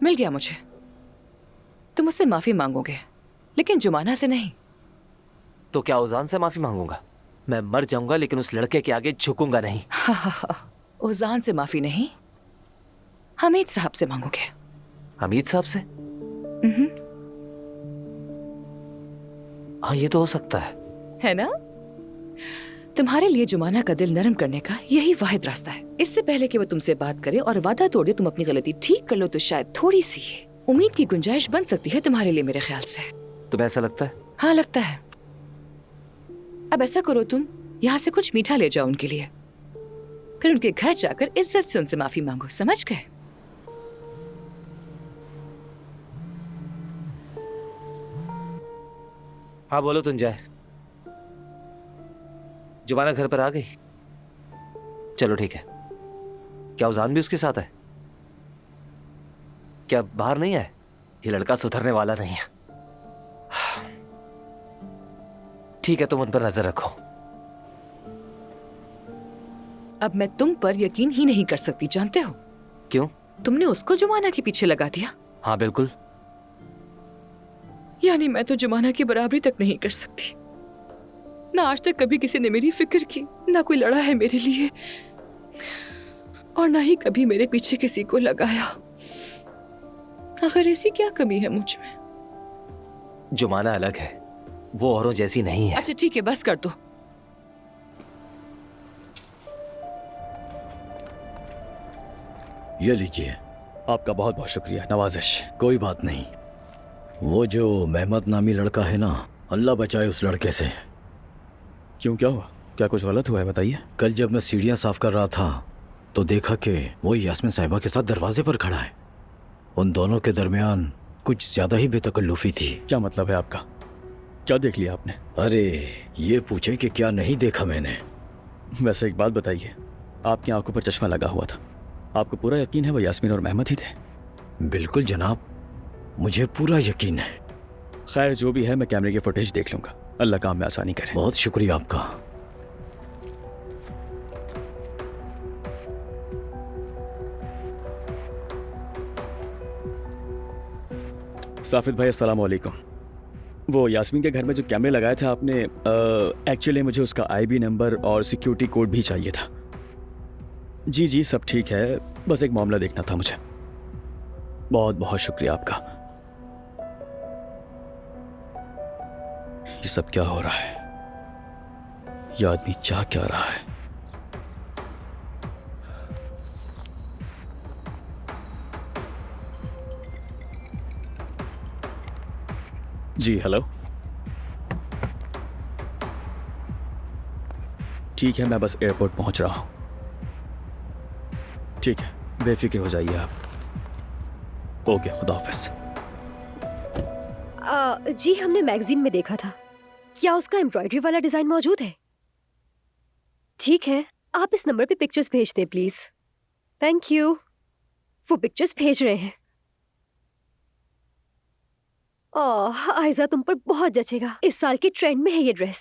मिल गया मुझे। तुम मुझसे माफी मांगोगे, लेकिन जुमाना से नहीं। तो क्या उजान से माफी मांगूंगा? मैं मर जाऊंगा लेकिन उस लड़के के आगे झुकूंगा नहीं। हा। उजान से माफी नहीं, हमीद साहब से मांगोगे। हमीद साहब से? हाँ, ये तो हो सकता है ना? तुम्हारे लिए जुमाना का दिल नरम करने का यही वाहिद रास्ता है। इससे पहले कि वो तुमसे बात करे और वादा तोड़े तुम अपनी गलती ठीक कर लो, तो शायद थोड़ी सी उम्मीद की गुंजाइश बन सकती है तुम्हारे लिए, मेरे ख्याल से। तुम्हें ऐसा लगता है? हाँ, लगता है। अब ऐसा करो, तुम यहाँ से कुछ मीठा ले जाओ उनके लिए, फिर उनके घर जाकर इज्जत से उनसे माफी मांगो, समझ गए? हाँ बोलो तुंजाए। जुबाना घर पर आ गई? चलो ठीक है। क्या उजान भी उसके साथ है? क्या बाहर नहीं है? ये लड़का सुधरने वाला नहीं है। ठीक है, तुम उन पर नजर रखो। अब मैं तुम पर यकीन ही नहीं कर सकती, जानते हो? क्यों? तुमने उसको जुमाना के पीछे लगा दिया। हाँ बिल्कुल। यानी मैं तो जुमाना की बराबरी तक नहीं कर सकती। ना आज तक कभी किसी ने मेरी फिक्र की, ना कोई लड़ा है मेरे लिए, और ना ही कभी मेरे पीछे किसी को लगाया। आखिर ऐसी क्या कमी है मुझ में? जुमाना अलग है, वो औरों जैसी नहीं है। अच्छा ठीक है, बस कर दो। ये लीजिए। आपका बहुत बहुत शुक्रिया, नवाजिश। कोई बात नहीं। वो जो मेहमद नामी लड़का है ना, अल्लाह बचाए उस लड़के से। क्यों, क्या हुआ? क्या कुछ गलत हुआ है, बताइए। कल जब मैं सीढ़ियाँ साफ कर रहा था तो देखा कि वो यास्मीन साहिबा के साथ दरवाजे पर खड़ा है। उन दोनों के दरमियान कुछ ज्यादा ही बेतकल्लुफी थी। क्या मतलब है आपका? क्या देख लिया आपने? अरे ये पूछें कि क्या नहीं देखा मैंने। वैसे एक बात बताइए, आपकी आंखों पर चश्मा लगा हुआ था, आपको पूरा यकीन है वो यास्मीन और मेहमद ही थे? बिल्कुल जनाब, मुझे पूरा यकीन है। खैर जो भी है, मैं कैमरे की फुटेज देख लूंगा। अल्लाह काम में आसानी करे। बहुत शुक्रिया आपका। साफिद भाई अस्सलाम वालेकुम। वो यास्मीन के घर में जो कैमरे लगाए थे आपने, एक्चुअली मुझे उसका आईबी नंबर और सिक्योरिटी कोड भी चाहिए था। जी जी सब ठीक है, बस एक मामला देखना था मुझे। बहुत बहुत शुक्रिया आपका। ये सब क्या हो रहा है? ये आदमी चाह क्या रहा है? जी हेलो। ठीक है, मैं बस एयरपोर्ट पहुंच रहा हूं। ठीक है, बेफिक्र हो जाइए आप। ओके, खुदा हाफिज। जी हमने मैगजीन में देखा था। क्या उसका एम्ब्रॉयडरी वाला डिजाइन मौजूद है? ठीक है, आप इस नंबर पे पिक्चर्स भेज दें प्लीज। Thank you. वो पिक्चर्स भेज रहे हैं। आयजा तुम पर बहुत जचेगा। इस साल के ट्रेंड में है ये ड्रेस।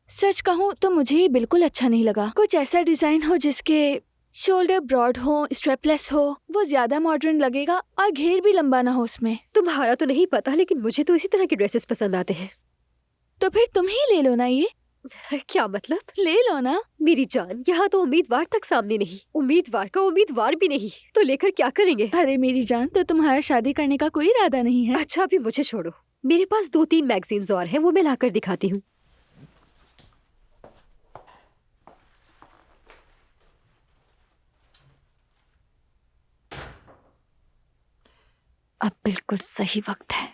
सच कहूँ तो मुझे ये बिल्कुल अच्छा नहीं लगा। कुछ ऐसा डिजाइन हो जिसके शोल्डर ब्रॉड हो, स्ट्रेपलेस हो, वो ज्यादा मॉडर्न लगेगा और घेर भी लंबा ना हो उसमें। तुम्हारा तो नहीं पता, लेकिन मुझे तो इसी तरह के ड्रेसेस पसंद आते हैं। तो फिर तुम ही ले लो ना ये। क्या मतलब? ले लो ना। मेरी जान, यहाँ तो उम्मीदवार तक सामने नहीं, उम्मीदवार का उम्मीदवार भी नहीं, तो लेकर क्या करेंगे? अरे मेरी जान, तो तुम्हारा शादी करने का कोई इरादा नहीं है? अच्छा अभी मुझे छोड़ो, मेरे पास 2-3 मैगजीन्स और हैं, वो मैं लाकर दिखाती हूँ। अब बिल्कुल सही वक्त है।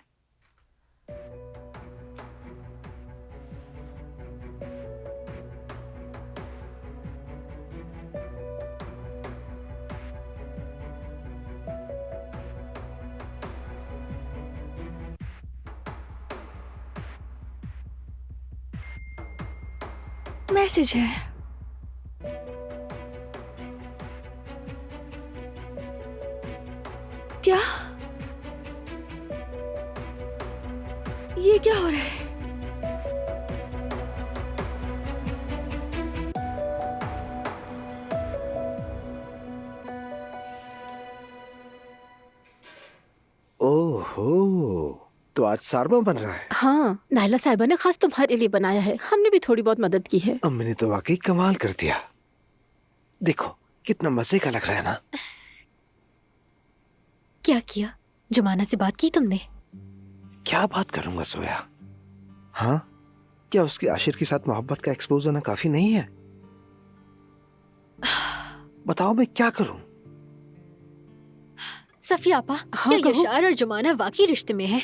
मैसेज है। क्या? ये क्या हो रहा है? ओहो, तो आज सारमा बन रहा है। हाँ, नायला साहिबा ने खास तुम्हारे लिए बनाया है। हमने भी थोड़ी बहुत मदद की है। अम्मी ने तो वाकई कमाल कर दिया। देखो कितना मजे का लग रहा है ना। क्या किया? जमाना से बात की तुमने? क्या बात करूंगा सोया। हाँ, क्या उसके आशिर के साथ मोहब्बत का एक्सपोज होना काफी नहीं है? बताओ मैं क्या करूं? सफिया आपा, हाँ, क्या कहो। यशार और जमाना वाकई रिश्ते में है?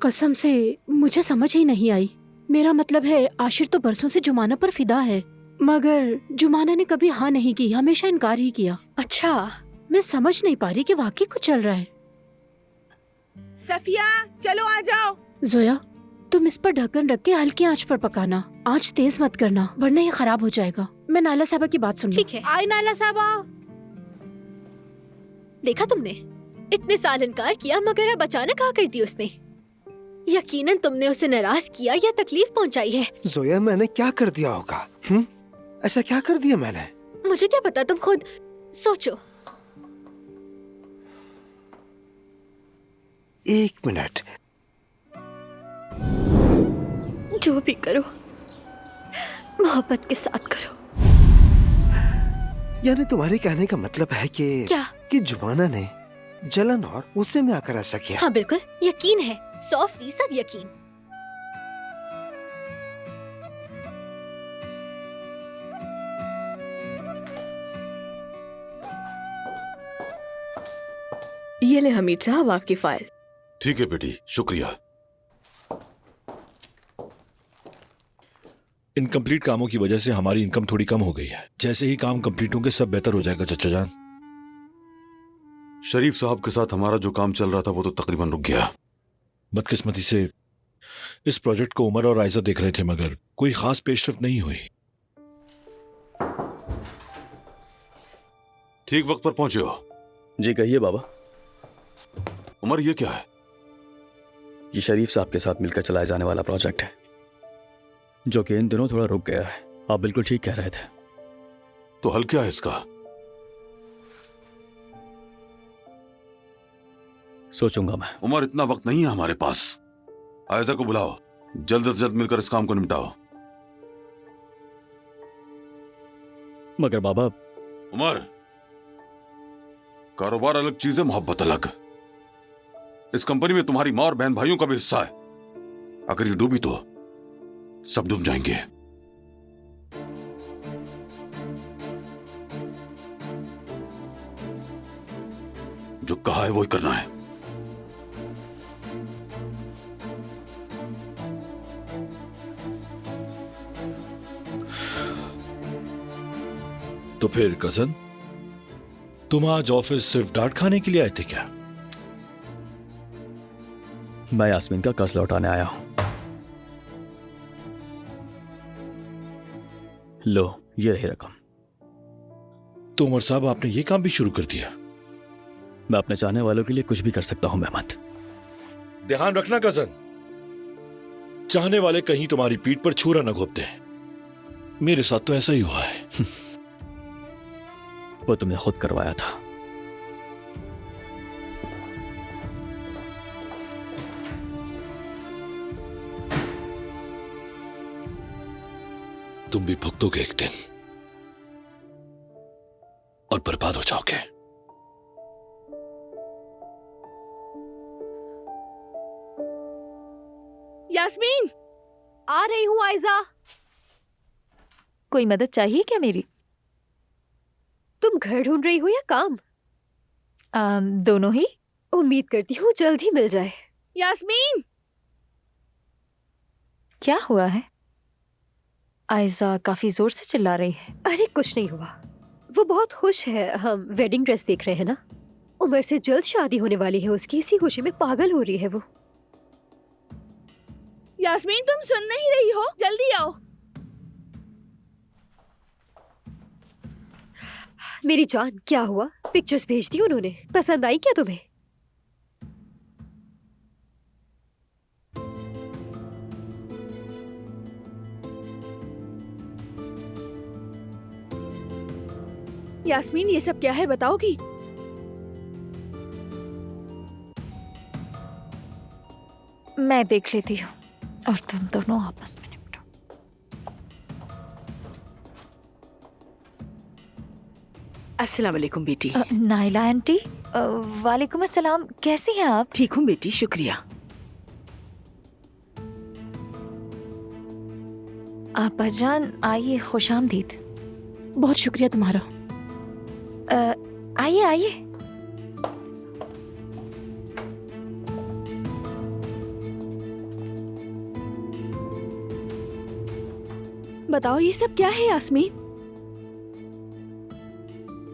कसम से मुझे समझ ही नहीं आई। मेरा मतलब है आशिर तो बरसों से जुमाना पर फिदा है, मगर जुमाना ने कभी हाँ नहीं की, हमेशा इनकार ही किया। अच्छा, मैं समझ नहीं पा रही कि वाकई कुछ चल रहा है। सफिया चलो आ जाओ। जोया, तुम इस पर ढक्कन रख के हल्की आंच पर पकाना। आंच तेज मत करना वरना ये खराब हो जाएगा। मैं नायला साहिबा की बात सुन लूं। ठीक है। आई नायला साहिबा। देखा तुमने, इतने साल इनकार किया मगर अब अचानक हाँ कर दी उसने। यकीनन तुमने उसे नाराज किया या तकलीफ पहुंचाई है। जोया मैंने क्या कर दिया होगा? ऐसा क्या कर दिया मैंने? मुझे क्या पता, तुम खुद सोचो। एक मिनट। जो भी करो मोहब्बत के साथ करो। यानी तुम्हारे कहने का मतलब है कि क्या? कि जुमाना ने जलन और गुस्से में आकर ऐसा किया? हाँ बिल्कुल, यकीन है, 100% यकीन। ये ले हमीद साहब आपकी फाइल। ठीक है बेटी, शुक्रिया। इनकम्प्लीट कामों की वजह से हमारी इनकम थोड़ी कम हो गई है। जैसे ही काम कंप्लीट होंगे सब बेहतर हो जाएगा चचा जान। शरीफ साहब के साथ हमारा जो काम चल रहा था वो तो तकरीबन रुक गया। बदकिस्मती से इस प्रोजेक्ट को उमर और आयजा देख रहे थे मगर कोई खास पेशरफ नहीं हुई। ठीक वक्त पर पहुंचे हो। जी कहिए बाबा। उमर ये क्या है? ये शरीफ साहब के साथ मिलकर चलाया जाने वाला प्रोजेक्ट है जो कि इन दिनों थोड़ा रुक गया है। आप बिल्कुल ठीक कह रहे थे। तो हल क्या है इसका? सोचूंगा मैं। उमर इतना वक्त नहीं है हमारे पास। आयजा को बुलाओ, जल्द से जल्द मिलकर इस काम को निपटाओ। मगर बाबा। उमर, कारोबार अलग चीज है, मोहब्बत अलग। इस कंपनी में तुम्हारी माँ और बहन भाइयों का भी हिस्सा है। अगर ये डूबी तो सब डूब जाएंगे। जो कहा है वही करना है। तो फिर कजन, तुम आज ऑफिस सिर्फ डांट खाने के लिए आए थे क्या? मैं यास्मीन का कर्ज लौटाने आया हूं। लो ये रही रकम। तो उमर साहब आपने ये काम भी शुरू कर दिया? मैं अपने चाहने वालों के लिए कुछ भी कर सकता हूं मेहमद। ध्यान रखना कजन, चाहने वाले कहीं तुम्हारी पीठ पर छुरा न घोंपते हैं। मेरे साथ तो ऐसा ही हुआ है। वो तुमने खुद करवाया था। तुम भी भुगतोगे एक दिन और बर्बाद हो जाओगे। यास्मीन, आ रही हूँ आयजा। कोई मदद चाहिए क्या मेरी? तुम घर ढूंढ रही हो या काम? दोनों ही। उम्मीद करती हूँ जल्द ही मिल जाए। यास्मीन। क्या हुआ है? आयजा काफी जोर से चिल्ला रही है। अरे कुछ नहीं हुआ, वो बहुत खुश है। हम वेडिंग ड्रेस देख रहे हैं ना। उमर से जल्द शादी होने वाली है उसकी, इसी खुशी में पागल हो रही है वो। यास्मीन तुम सुन नहीं रही हो? जल्दी आओ। मेरी जान, क्या हुआ? पिक्चर्स भेज दी उन्होंने, पसंद आई क्या तुम्हें? यास्मीन ये सब क्या है बताओगी? मैं देख लेती हूँ और तुम दोनों आपस में निपटो। अस्सलाम वालेकुम बेटी। नाइला आंटी, वालेकुम अस्सलाम। कैसी हैं आप? ठीक हूँ बेटी, शुक्रिया। आपा जान आइए, खुशामदीद। बहुत शुक्रिया तुम्हारा। आइए आइए। बताओ ये सब क्या है यास्मीन?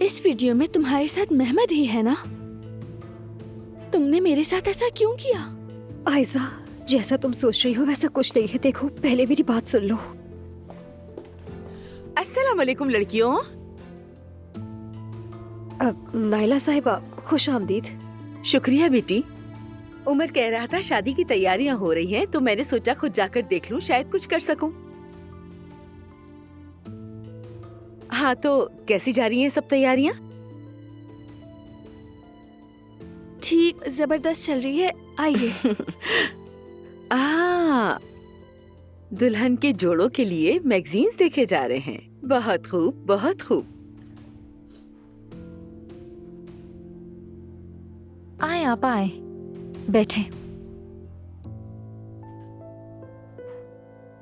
इस वीडियो में तुम्हारे साथ महमद ही है ना? तुमने मेरे साथ ऐसा क्यों किया? आयजा, जैसा तुम सोच रही हो वैसा कुछ नहीं है। देखो, पहले मेरी बात सुन लो। अस्सलाम वालेकुम लड़कियों। नाइला साहिबा, खुश आमदीद। शुक्रिया बेटी। उमर कह रहा था शादी की तैयारियां हो रही हैं, तो मैंने सोचा खुद जाकर देख लूं, शायद कुछ कर सकूं। हाँ, तो कैसी जा रही हैं सब तैयारियां? ठीक, जबरदस्त चल रही है। आइए। दुल्हन के जोड़ों के लिए मैगजीन्स देखे जा रहे हैं। बहुत खूब, बहुत खूब। आए आप आए, बैठे।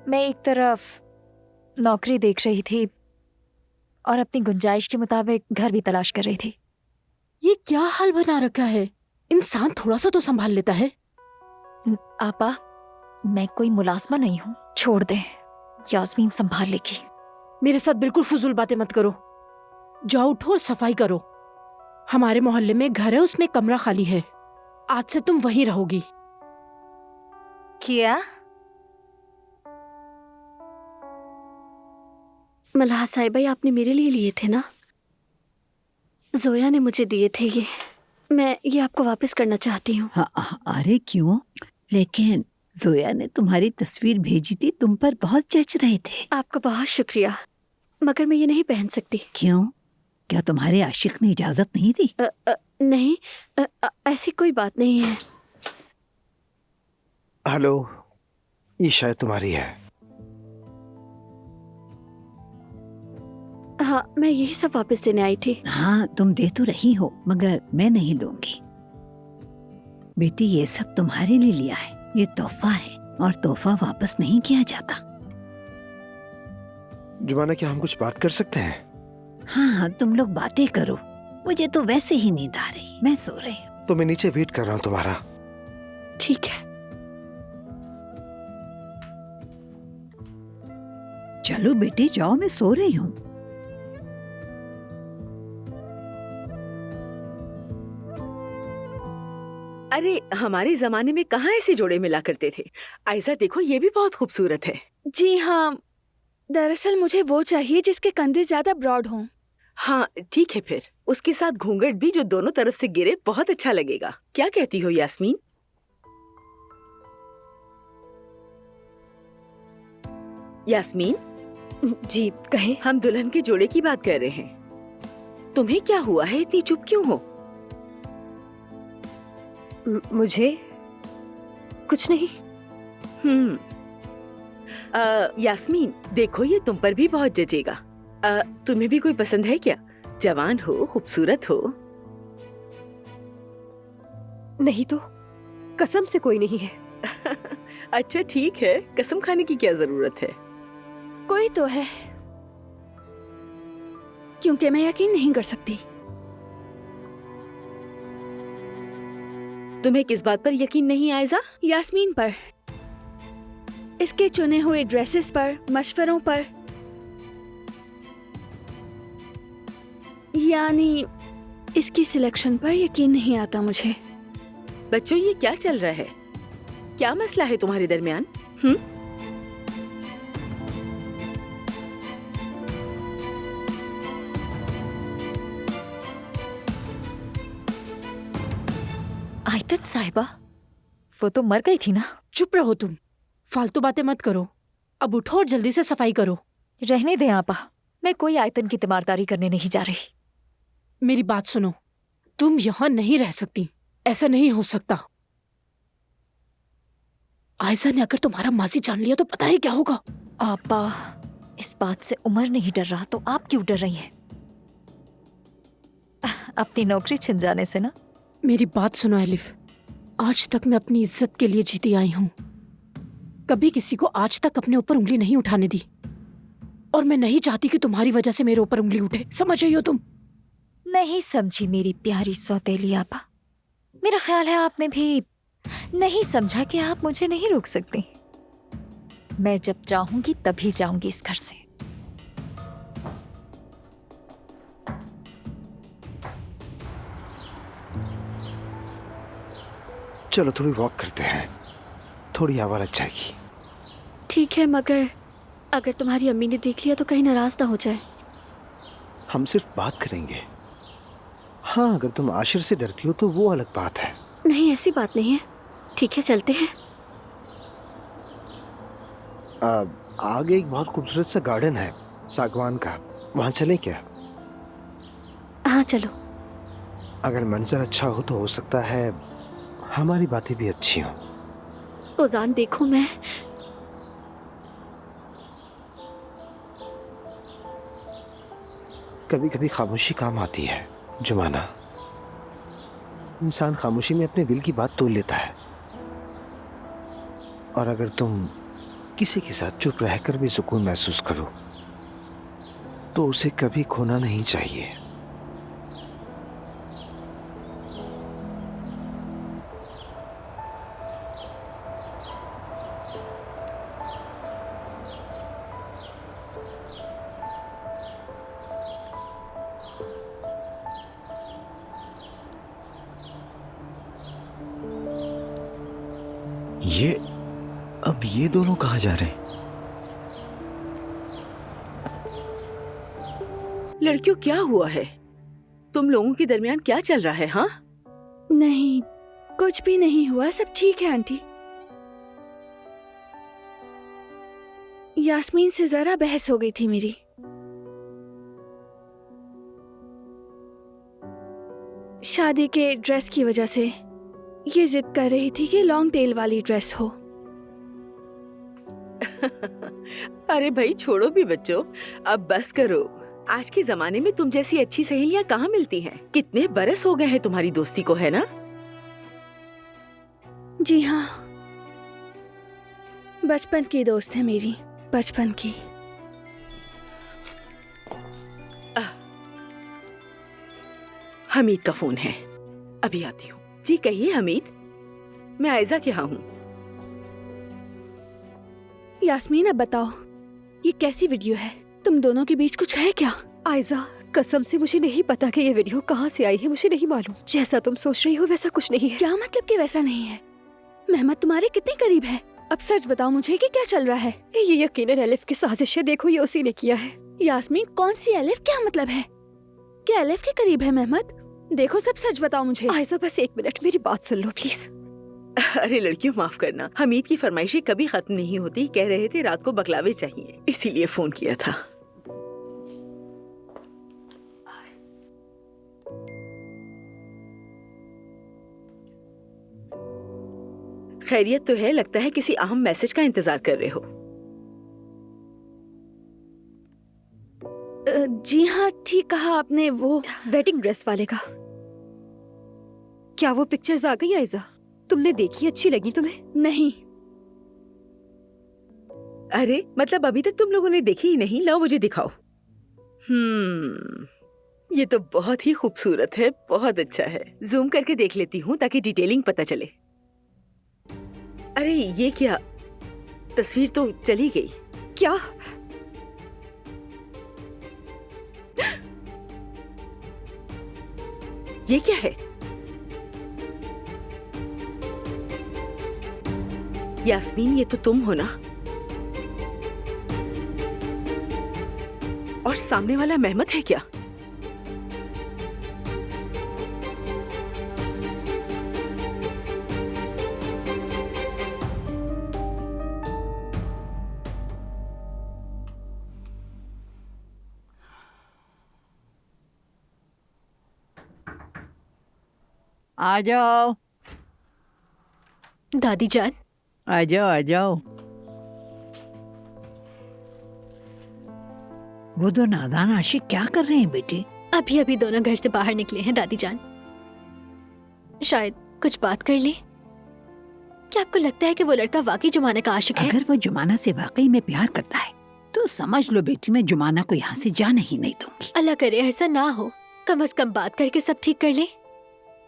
मैं एक तरफ नौकरी देख रही थी और अपनी गुंजाइश के मुताबिक घर भी तलाश कर रही थी। ये क्या हाल बना रखा है? इंसान थोड़ा सा तो संभाल लेता है। आपा, मैं कोई मुलाजमा नहीं हूँ, छोड़ दे। यास्मीन संभाल लेगी। मेरे साथ बिल्कुल फजूल बातें मत करो। जाओ, उठो और सफाई करो। हमारे मोहल्ले में घर है, उसमें कमरा खाली है। आज से तुम वहीं रहोगी। क्या? मल्हा साहिबा, आपने मेरे लिए थे ना? जोया ने मुझे दिए थे ये। मैं ये आपको वापस करना चाहती हूँ। हाँ, अरे क्यों? लेकिन जोया ने तुम्हारी तस्वीर भेजी थी, तुम पर बहुत जच रहे थे। आपका बहुत शुक्रिया, मगर मैं ये नहीं पहन सकती। क्यों? क्या तुम्हारे आशिक ने इजाजत नहीं दी? नहीं, ऐसी कोई बात नहीं है। हेलो, ये शायद तुम्हारी है। हाँ, मैं यही सब वापस देने आई थी। हाँ, तुम दे तो रही हो, मगर मैं नहीं लूंगी। बेटी, ये सब तुम्हारे लिए लिया है। ये तोहफा है और तोहफा वापस नहीं किया जाता। जुमाना, क्या हम कुछ बात कर सकते हैं? हाँ, तुम लोग बातें करो। मुझे तो वैसे ही नींद आ रही, मैं सो रही हूँ। तो मैं नीचे वेट कर रहा हूँ तुम्हारा। ठीक है। चलो बेटी, जाओ, मैं सो रही हूँ। अरे, हमारे जमाने में कहाँ ऐसे जोड़े मिला करते थे। आयजा देखो, ये भी बहुत खूबसूरत है। जी हाँ, दरअसल मुझे वो चाहिए जिसके कंधे ज्यादा ब्रॉड हों। हाँ ठीक है, फिर उसके साथ घूंघट भी जो दोनों तरफ से गिरे, बहुत अच्छा लगेगा। क्या कहती हो यास्मीन? यास्मीन जी कहें। हम दुल्हन के जोड़े की बात कर रहे हैं। तुम्हें क्या हुआ है, इतनी चुप क्यों हो? मुझे कुछ नहीं। यास्मीन देखो, ये तुम पर भी बहुत जचेगा। तुम्हें भी कोई पसंद है क्या? जवान हो, खूबसूरत हो। नहीं तो कसम से कोई नहीं है। अच्छा ठीक है, कसम खाने की क्या जरूरत है? कोई तो है, क्योंकि मैं यकीन नहीं कर सकती। तुम्हें किस बात पर यकीन नहीं आयजा? यास्मीन पर, इसके चुने हुए ड्रेसेस पर, मशवरों पर, यानी इसकी सिलेक्शन पर यकीन नहीं आता मुझे। बच्चों, ये क्या चल रहा है? क्या मसला है तुम्हारे दरमियान? आयतन साहिबा, वो तो मर गई थी ना? चुप रहो तुम, फालतू बातें मत करो। अब उठो और जल्दी से सफाई करो। रहने दें आपा, मैं कोई आयतन की तीमारदारी करने नहीं जा रही। मेरी बात सुनो, तुम यहाँ नहीं रह सकती। ऐसा नहीं हो सकता। आयजा ने अगर तुम्हारा मासी जान लिया तो पता है क्या होगा। आपा, इस बात से उमर नहीं डर रहा तो आप क्यों डर रही हैं? अपनी नौकरी छिन जाने से ना। मेरी बात सुनो एलिफ, आज तक मैं अपनी इज्जत के लिए जीती आई हूँ। कभी किसी को आज तक अपने ऊपर उंगली नहीं उठाने दी, और मैं नहीं चाहती कि तुम्हारी वजह से मेरे ऊपर उंगली उठे। समझ रही हो तुम? नहीं समझी मेरी प्यारी सौतेली आपा। मेरा ख्याल है आपने भी नहीं समझा कि आप मुझे नहीं रोक सकती। मैं जब चाहूंगी तभी जाऊंगी इस घर से। चलो थोड़ी वॉक करते हैं, थोड़ी हवा लग जाएगी। ठीक है, मगर अगर तुम्हारी अम्मी ने देख लिया तो कहीं नाराज ना हो जाए। हम सिर्फ बात करेंगे। हाँ, अगर तुम आशिर से डरती हो तो वो अलग बात है। नहीं, ऐसी बात नहीं है। ठीक है, चलते हैं। आगे एक बहुत खूबसूरत सा गार्डन है सागवान का, वहां चले क्या? हाँ चलो। अगर मंजर अच्छा हो तो हो सकता है हमारी बातें भी अच्छी हों। ओजान देखो, मैं कभी कभी खामोशी काम आती है जुमाना। इंसान खामोशी में अपने दिल की बात तोड़ लेता है, और अगर तुम किसी के साथ चुप रहकर भी सुकून महसूस करो तो उसे कभी खोना नहीं चाहिए। अब ये दोनों कहाँ जा रहे हैं? लड़कियों, क्या हुआ है? तुम लोगों के दरमियान क्या चल रहा है? हाँ, नहीं, कुछ भी नहीं हुआ, सब ठीक है आंटी। यास्मीन से जरा बहस हो गई थी मेरी। शादी के ड्रेस की वजह से ये जिद कर रही थी कि लॉन्ग टेल वाली ड्रेस हो। अरे भाई छोड़ो भी बच्चों, अब बस करो। आज के जमाने में तुम जैसी अच्छी सहेलियां कहाँ मिलती हैं? कितने बरस हो गए हैं तुम्हारी दोस्ती को, है ना? जी हाँ, बचपन की दोस्त है मेरी, बचपन की। हमीद का फोन है, अभी आती हूँ। जी कहिए हमीद, मैं आयजा के यहाँ हूँ। यास्मीन, अब बताओ, ये कैसी वीडियो है? तुम दोनों के बीच कुछ है क्या? आयजा, कसम से मुझे नहीं पता कि ये वीडियो कहाँ से आई है। मुझे नहीं मालूम। जैसा तुम सोच रही हो वैसा कुछ नहीं है। क्या मतलब कि वैसा नहीं है? मेहमद तुम्हारे कितने करीब है? अब सच बताओ मुझे कि क्या चल रहा है? ये यकीनन एलिफ की साजिश है। देखो, ये उसी ने किया है। यास्मीन, कौन सी एलिफ? क्या मतलब है? क्या एलिफ के करीब है मेहमद? देखो, सब सच बताओ मुझे। आयजा, बस एक मिनट, मेरी बात सुन लो प्लीज। अरे लड़कियों, माफ करना, हमीद की फरमाइशें कभी खत्म नहीं होती। कह रहे थे रात को बकलावे चाहिए, इसीलिए फोन किया था। खैरियत तो है? लगता है किसी अहम मैसेज का इंतजार कर रहे हो। जी हाँ, ठीक कहा आपने। वो वेडिंग ड्रेस वाले का। क्या वो पिक्चर्स आ गई आयजा? तुमने देखी? अच्छी लगी तुम्हें? नहीं। अरे मतलब अभी तक तुम लोगों ने देखी ही नहीं? लाओ मुझे दिखाओ। ये तो बहुत ही खूबसूरत है, बहुत अच्छा है। जूम करके देख लेती हूँ ताकि डिटेलिंग पता चले। अरे ये क्या, तस्वीर तो चली गई। क्या? ये क्या है? यास्मीन, ये तो तुम हो ना? और सामने वाला मेहमद है क्या? आ जाओ। दादी जान, आ जाओ आ जाओ। वो दो नादान आशिक क्या कर रहे हैं बेटे? अभी अभी दोनों घर से बाहर निकले हैं दादी जान। शायद कुछ बात कर ले। क्या आपको लगता है कि वो लड़का वाकई जुमाना का आशिक है? अगर वो जुमाना से वाकई में प्यार करता है तो समझ लो बेटी, मैं जुमाना को यहाँ से जाने ही नहीं दूंगी। अल्लाह करे ऐसा ना हो। कम से कम बात करके सब ठीक कर ले।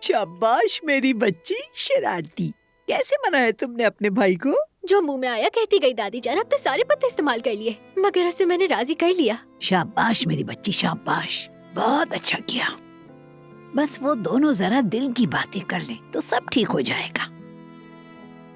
शाबाश मेरी बच्ची शरारती। कैसे मनाया तुमने अपने भाई को? जो मुंह में आया कहती गई दादी जान। अब तो सारे पत्ते इस्तेमाल कर लिए, मगर उसे मैंने राजी कर लिया। शाबाश मेरी बच्ची शाबाश, बहुत अच्छा किया। बस वो दोनों जरा दिल की बातें कर ले तो सब ठीक हो जाएगा।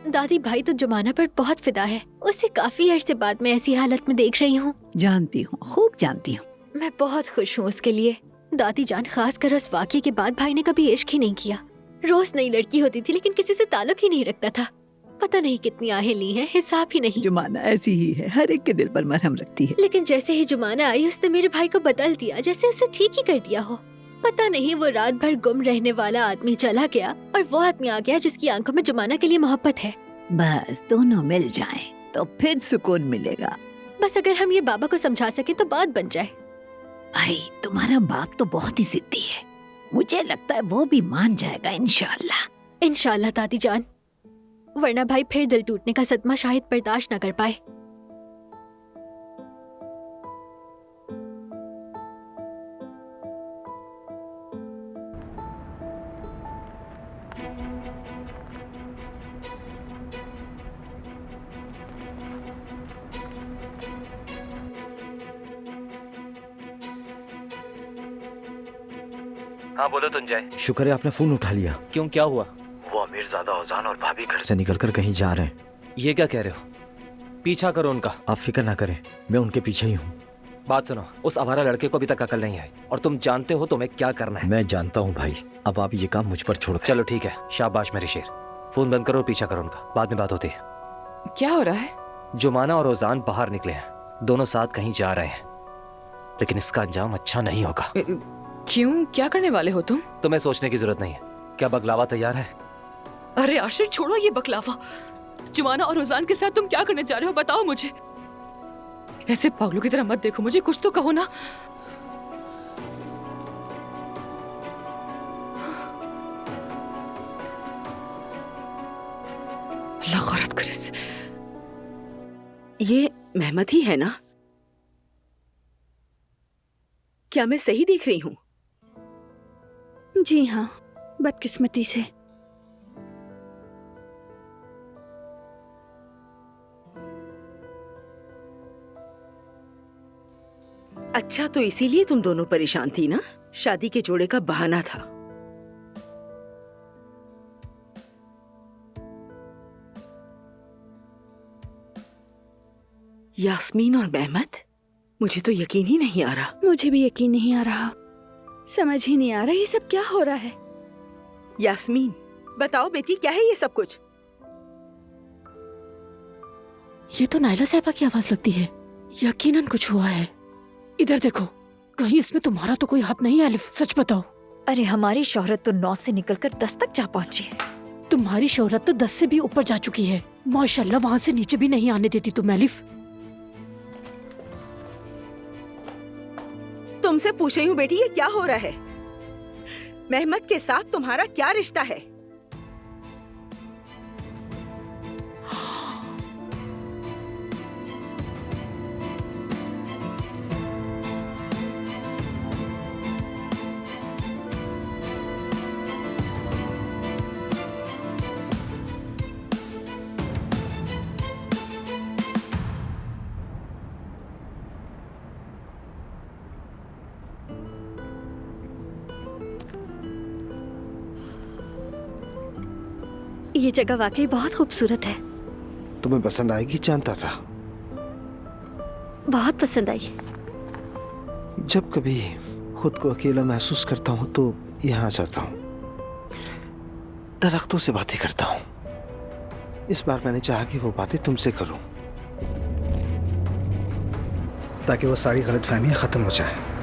दादी भाई तो जुमाना पर बहुत फिदा है। उसे काफी अरसे बाद मैं ऐसी हालत में देख रही हूँ। जानती हूँ, खूब जानती हूँ। मैं बहुत खुश हूँ उसके लिए। दादी जान, खास कर उस वाक़ये के बाद भाई ने कभी इश्क ही नहीं किया। रोज नई लड़की होती थी लेकिन किसी से ताल्लुक ही नहीं रखता था। पता नहीं कितनी आहें ली हैं, हिसाब ही नहीं। जुमाना ऐसी ही है, हर एक के दिल पर मरहम रखती है। लेकिन जैसे ही जुमाना आई उसने मेरे भाई को बदल दिया, जैसे उसे ठीक ही कर दिया हो। पता नहीं वो रात भर गुम रहने वाला आदमी चला गया और वो आदमी आ गया जिसकी आंखों में जुमाना के लिए मोहब्बत है। बस दोनों मिल जाएं तो फिर सुकून मिलेगा। बस अगर हम ये बाबा को समझा सके तो बात बन जाए। भाई तुम्हारा बाप तो बहुत ही जिद्दी है, मुझे लगता है वो भी मान जाएगा इंशाल्लाह। इंशाल्लाह दादी जान, वरना भाई फिर दिल टूटने का सदमा शायद बर्दाश्त न कर पाए। हाँ बोलो तुंजय। शुक्र है आपने फोन उठा लिया। क्यों, क्या हुआ? वो अमीरजादा औजान और भाभी घर से निकलकर कहीं जा रहे हैं। ये क्या कह रहे हो? पीछा करो उनका। आप फिक्र ना करें, मैं उनके पीछे ही हूँ। बात सुनो, उस आवारा लड़के को अभी तक अकल नहीं आई और तुम जानते हो तुम्हें क्या करना है। मैं जानता हूँ भाई, अब आप ये काम मुझ पर छोड़ो। चलो ठीक है, शाबाश मेरे शेर। फोन बंद करो और पीछा करो उनका, बाद में बात होती है। क्या हो रहा है? जुमाना और ओजान बाहर निकले हैं, दोनों साथ कहीं जा रहे हैं, लेकिन इसका अंजाम अच्छा नहीं होगा। क्यों, क्या करने वाले हो तुम? तुम्हें सोचने की जरूरत नहीं है। क्या बगलावा तैयार है? अरे आशिर, छोड़ो ये बकलावा। जुमाना और रोजान के साथ तुम क्या करने जा रहे हो, बताओ मुझे। ऐसे पागलों की तरह मत देखो मुझे, कुछ तो कहो ना। अल्लाह गौरत करे से। ये मेहमत ही है ना? क्या मैं सही देख रही हूँ? जी हाँ, बदकिस्मती से। अच्छा, तो इसीलिए तुम दोनों परेशान थी ना? शादी के जोड़े का बहाना था। यास्मीन और मेहमत, मुझे तो यकीन ही नहीं आ रहा। मुझे भी यकीन नहीं आ रहा, समझ ही नहीं आ रहा ये सब क्या हो रहा है। यास्मीन, बताओ बेटी, क्या है ये सब कुछ? ये तो नायला साहिबा की आवाज लगती है। यकीनन कुछ हुआ है। इधर देखो, कहीं इसमें तुम्हारा तो कोई हाथ नहीं है आलिफ, सच बताओ। अरे हमारी शोहरत तो 9 से निकलकर 10 तक जा पहुंची है। तुम्हारी शोहरत तो 10 से भी ऊपर जा चुकी है। माशाल्लाह, वहां से नीचे भी नहीं आने देती तुम आलिफ। तुमसे पूछ रही हूँ बेटी, ये क्या हो रहा है? मेहमत के साथ तुम्हारा क्या रिश्ता है? ये जगह वाकई बहुत खूबसूरत है। तुम्हें पसंद आएगी जानता था। बहुत पसंद आई। जब कभी खुद को अकेला महसूस करता हूँ तो यहाँ जाता हूँ, दरख्तों से बातें करता हूँ। इस बार मैंने चाहा कि वो बातें तुमसे करूँ, ताकि वो सारी गलतफहमियां खत्म हो जाए।